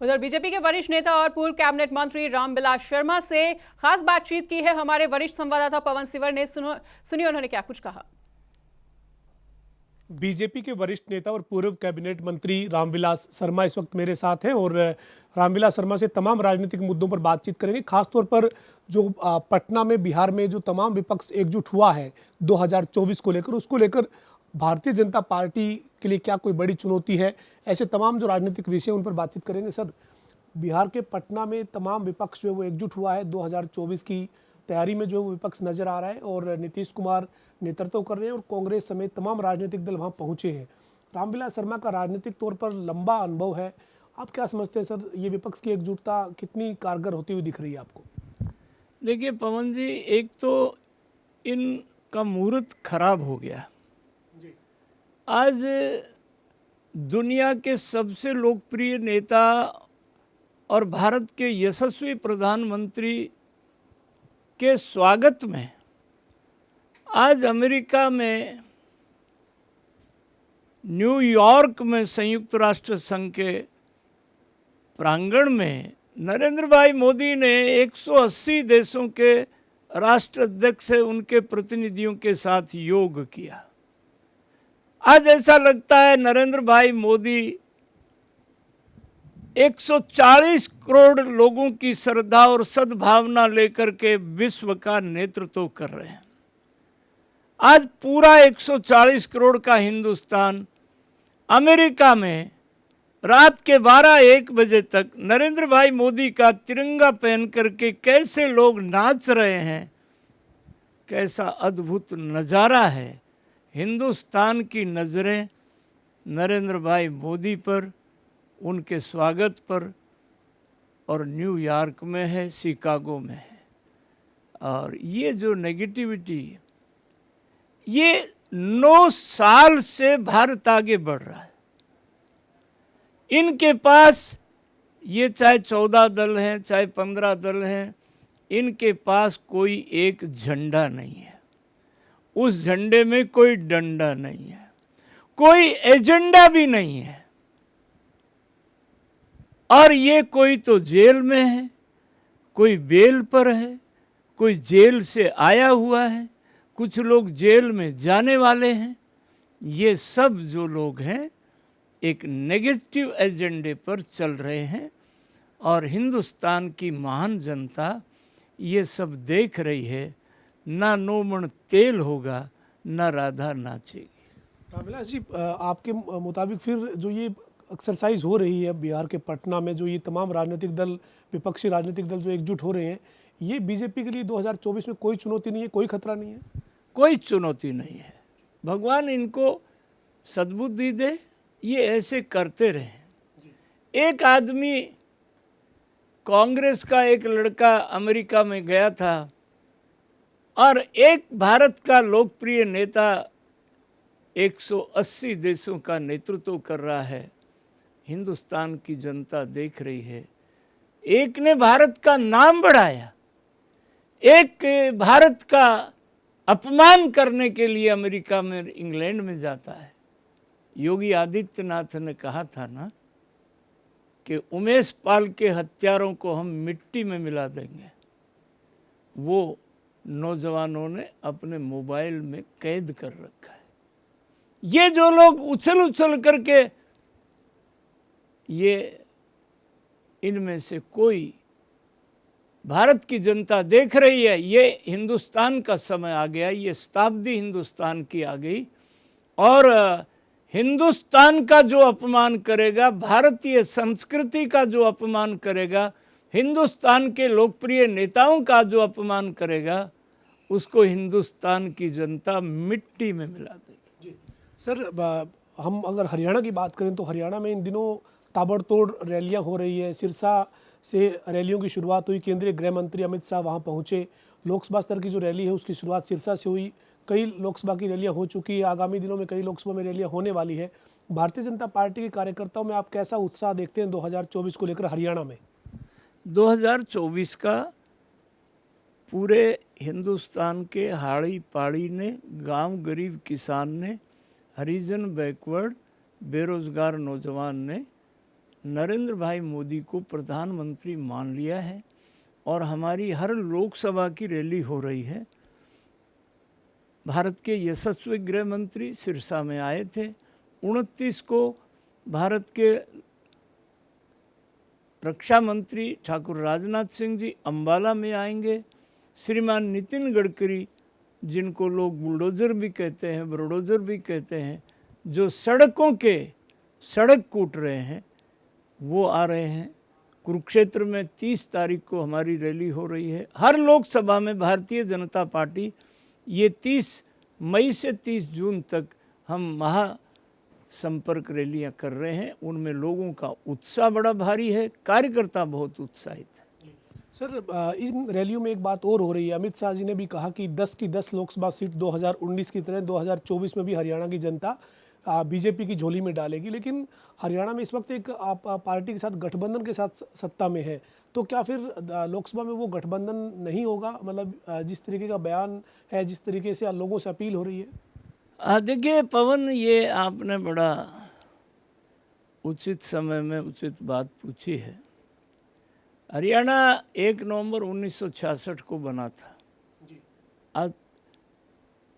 उधर बीजेपी के वरिष्ठ नेता और पूर्व कैबिनेट मंत्री रामविलास शर्मा से खास बातचीत की है हमारे वरिष्ठ संवाददाता पवन सिवर ने। सुनिए उन्होंने क्या कुछ कहा। बीजेपी के वरिष्ठ नेता और पूर्व कैबिनेट मंत्री रामविलास शर्मा इस वक्त मेरे साथ हैं और रामविलास शर्मा से तमाम राजनीतिक मुद्दों पर बातचीत करेंगे। खासतौर पर जो पटना में, बिहार में जो तमाम विपक्ष एकजुट हुआ है 2024 को लेकर, उसको लेकर भारतीय जनता पार्टी के लिए क्या कोई बड़ी चुनौती है, ऐसे तमाम जो राजनीतिक विषय उन पर बातचीत करेंगे। सर, बिहार के पटना में तमाम विपक्ष जो है वो एकजुट हुआ है, 2024 की तैयारी में जो है वो विपक्ष नजर आ रहा है और नीतीश कुमार नेतृत्व कर रहे हैं और कांग्रेस समेत तमाम राजनीतिक दल वहां पहुंचे हैं। रामविलास शर्मा का राजनीतिक तौर पर लंबा अनुभव है, आप क्या समझते हैं सर, ये विपक्ष की एकजुटता कितनी कारगर होती हुई दिख रही है आपको? देखिए पवन जी, एक तो इनका मुहूर्त खराब हो गया। आज दुनिया के सबसे लोकप्रिय नेता और भारत के यशस्वी प्रधानमंत्री के स्वागत में आज अमेरिका में न्यूयॉर्क में संयुक्त राष्ट्र संघ के प्रांगण में नरेंद्र भाई मोदी ने 180 देशों के राष्ट्राध्यक्ष से उनके प्रतिनिधियों के साथ योग किया। आज ऐसा लगता है नरेंद्र भाई मोदी 140 करोड़ लोगों की श्रद्धा और सद्भावना लेकर के विश्व का नेतृत्व कर रहे हैं। आज पूरा 140 करोड़ का हिंदुस्तान अमेरिका में रात के 12-1 बजे तक नरेंद्र भाई मोदी का तिरंगा पहन करके कैसे लोग नाच रहे हैं, कैसा अद्भुत नज़ारा है। हिंदुस्तान की नज़रें नरेंद्र भाई मोदी पर, उनके स्वागत पर, और न्यूयॉर्क में है, शिकागो में है। और ये जो नेगेटिविटी, ये 9 साल से भारत आगे बढ़ रहा है। इनके पास ये चाहे 14 दल हैं, चाहे 15 दल हैं, इनके पास कोई एक झंडा नहीं है। उस झंडे में कोई डंडा नहीं है, कोई एजेंडा भी नहीं है। और ये कोई तो जेल में है, कोई बेल पर है, कोई जेल से आया हुआ है, कुछ लोग जेल में जाने वाले हैं। ये सब जो लोग हैं एक नेगेटिव एजेंडे पर चल रहे हैं और हिंदुस्तान की महान जनता ये सब देख रही है। ना नोमन तेल होगा, ना राधा नाचेगी। रामविलास जी, आपके मुताबिक फिर जो ये एक्सरसाइज हो रही है बिहार के पटना में, जो ये तमाम राजनीतिक दल, विपक्षी राजनीतिक दल जो एकजुट हो रहे हैं, ये बीजेपी के लिए 2024 में कोई चुनौती नहीं है, कोई खतरा नहीं है? कोई चुनौती नहीं है। भगवान इनको सद्बुद्धि दे, ये ऐसे करते रहे। एक आदमी, कांग्रेस का एक लड़का अमेरिका में गया था और एक भारत का लोकप्रिय नेता 180 देशों का नेतृत्व कर रहा है। हिंदुस्तान की जनता देख रही है। एक ने भारत का नाम बढ़ाया, एक भारत का अपमान करने के लिए अमेरिका में, इंग्लैंड में जाता है। योगी आदित्यनाथ ने कहा था ना कि उमेश पाल के हत्यारों को हम मिट्टी में मिला देंगे। वो नौजवानों ने अपने मोबाइल में कैद कर रखा है। ये जो लोग उछल उछल करके, ये इनमें से कोई, भारत की जनता देख रही है। ये हिंदुस्तान का समय आ गया, ये शताब्दी हिंदुस्तान की आ गई। और हिंदुस्तान का जो अपमान करेगा, भारतीय संस्कृति का जो अपमान करेगा, हिंदुस्तान के लोकप्रिय नेताओं का जो अपमान करेगा, उसको हिंदुस्तान की जनता मिट्टी में मिला देगी। जी सर, हम अगर हरियाणा की बात करें तो हरियाणा में इन दिनों ताबड़तोड़ रैलियां हो रही है। सिरसा से रैलियों की शुरुआत हुई, केंद्रीय गृह मंत्री अमित शाह वहां पहुंचे। लोकसभा स्तर की जो रैली है उसकी शुरुआत सिरसा से हुई। कई लोकसभा की रैलियां हो चुकी है, आगामी दिनों में कई लोकसभा में रैलियां होने वाली है। भारतीय जनता पार्टी के कार्यकर्ताओं में आप कैसा उत्साह देखते हैं 2024 को लेकर हरियाणा में? 2024 का पूरे हिंदुस्तान के हाड़ी पाड़ी ने, गांव गरीब किसान ने, हरिजन बैकवर्ड बेरोजगार नौजवान ने नरेंद्र भाई मोदी को प्रधानमंत्री मान लिया है और हमारी हर लोकसभा की रैली हो रही है। भारत के यशस्वी गृह मंत्री सिरसा में आए थे। 29 को भारत के रक्षा मंत्री ठाकुर राजनाथ सिंह जी अंबाला में आएंगे। श्रीमान नितिन गडकरी, जिनको लोग बुलडोज़र भी कहते हैं, ब्रोडोज़र भी कहते हैं, जो सड़क कूट रहे हैं, वो आ रहे हैं। कुरुक्षेत्र में 30 तारीख को हमारी रैली हो रही है। हर लोकसभा में भारतीय जनता पार्टी ये 30 मई से 30 जून तक हम महासंपर्क रैलियां कर रहे हैं। उनमें लोगों का उत्साह बड़ा भारी है, कार्यकर्ता बहुत उत्साहित है। सर, इन रैलियों में एक बात और हो रही है। अमित शाह जी ने भी कहा कि 10 की 10 लोकसभा सीट 2019 की तरह 2024 में भी हरियाणा की जनता बीजेपी की झोली में डालेगी। लेकिन हरियाणा में इस वक्त एक पार्टी के साथ गठबंधन के साथ सत्ता में है, तो क्या फिर लोकसभा में वो गठबंधन नहीं होगा? मतलब जिस तरीके का बयान है, जिस तरीके से लोगों से अपील हो रही है। देखिए पवन, ये आपने बड़ा उचित समय में उचित बात पूछी है। हरियाणा 1 नवंबर 1966 को बना था। आज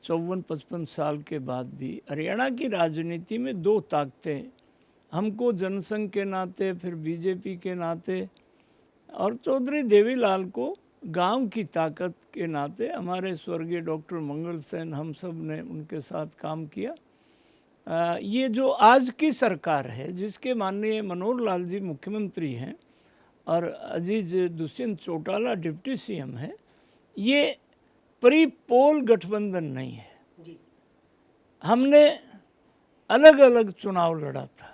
54-55 साल के बाद भी हरियाणा की राजनीति में दो ताकतें, हमको जनसंघ के नाते, फिर बीजेपी के नाते, और चौधरी देवीलाल को गांव की ताकत के नाते, हमारे स्वर्गीय डॉक्टर मंगल सेन, हम सब ने उनके साथ काम किया। ये जो आज की सरकार है, जिसके माननीय मनोहर लाल जी मुख्यमंत्री हैं और अजीज दुष्यंत चौटाला डिप्टी सीएम है, ये परिपोल गठबंधन नहीं है। हमने अलग अलग चुनाव लड़ा था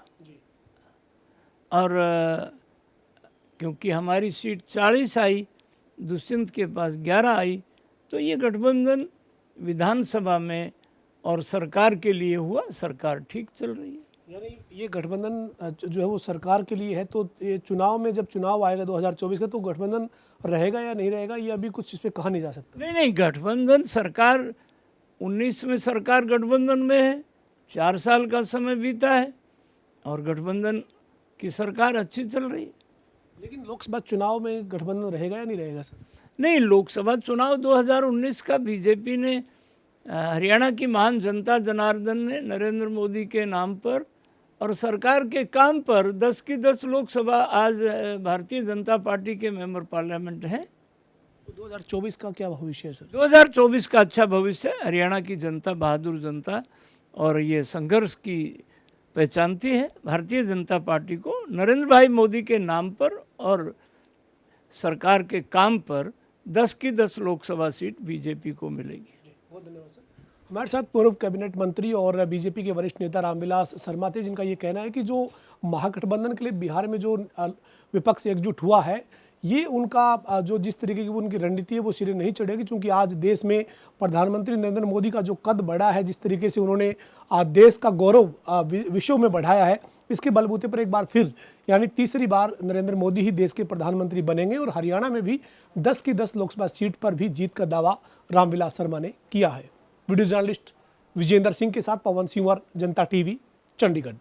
और क्योंकि हमारी सीट 40 आई, दुष्यंत के पास 11 आई, तो ये गठबंधन विधानसभा में और सरकार के लिए हुआ। सरकार ठीक चल रही है। यानी ये गठबंधन जो है वो सरकार के लिए है, तो ये चुनाव में जब चुनाव आएगा 2024 का, तो गठबंधन रहेगा या नहीं रहेगा, ये अभी कुछ इस पर कहा नहीं जा सकता। नहीं, गठबंधन सरकार 19 में सरकार गठबंधन में है, 4 साल का समय बीता है और गठबंधन की सरकार अच्छी चल रही है। लेकिन लोकसभा चुनाव में गठबंधन रहेगा या नहीं रहेगा सर? नहीं, लोकसभा चुनाव 2019 का बीजेपी ने, हरियाणा की महान जनता जनार्दन ने नरेंद्र मोदी के नाम पर और सरकार के काम पर 10 की 10 लोकसभा आज भारतीय जनता पार्टी के मेंबर पार्लियामेंट हैं। तो 2024 का क्या भविष्य है सर? 2024 का अच्छा भविष्य है। हरियाणा की जनता बहादुर जनता और ये संघर्ष की पहचानती है। भारतीय जनता पार्टी को नरेंद्र भाई मोदी के नाम पर और सरकार के काम पर 10 की 10 लोकसभा सीट बीजेपी को मिलेगी। बहुत धन्यवाद सर। हमारे साथ पूर्व कैबिनेट मंत्री और बीजेपी के वरिष्ठ नेता रामविलास शर्मा थे, जिनका ये कहना है कि जो महागठबंधन के लिए बिहार में जो विपक्ष एकजुट हुआ है, ये उनका जो जिस तरीके की उनकी रणनीति है वो सिरे नहीं चढ़ेगी, क्योंकि आज देश में प्रधानमंत्री नरेंद्र मोदी का जो कद बढ़ा है, जिस तरीके से उन्होंने देश का गौरव विश्व में बढ़ाया है, इसके बलबूते पर एक बार फिर यानी तीसरी बार नरेंद्र मोदी ही देश के प्रधानमंत्री बनेंगे और हरियाणा में भी 10 की 10 लोकसभा सीट पर भी जीत का दावा रामविलास शर्मा ने किया है। वीडियो जर्नलिस्ट विजेंद्र सिंह के साथ पवन सिंह, जनता टीवी, चंडीगढ़।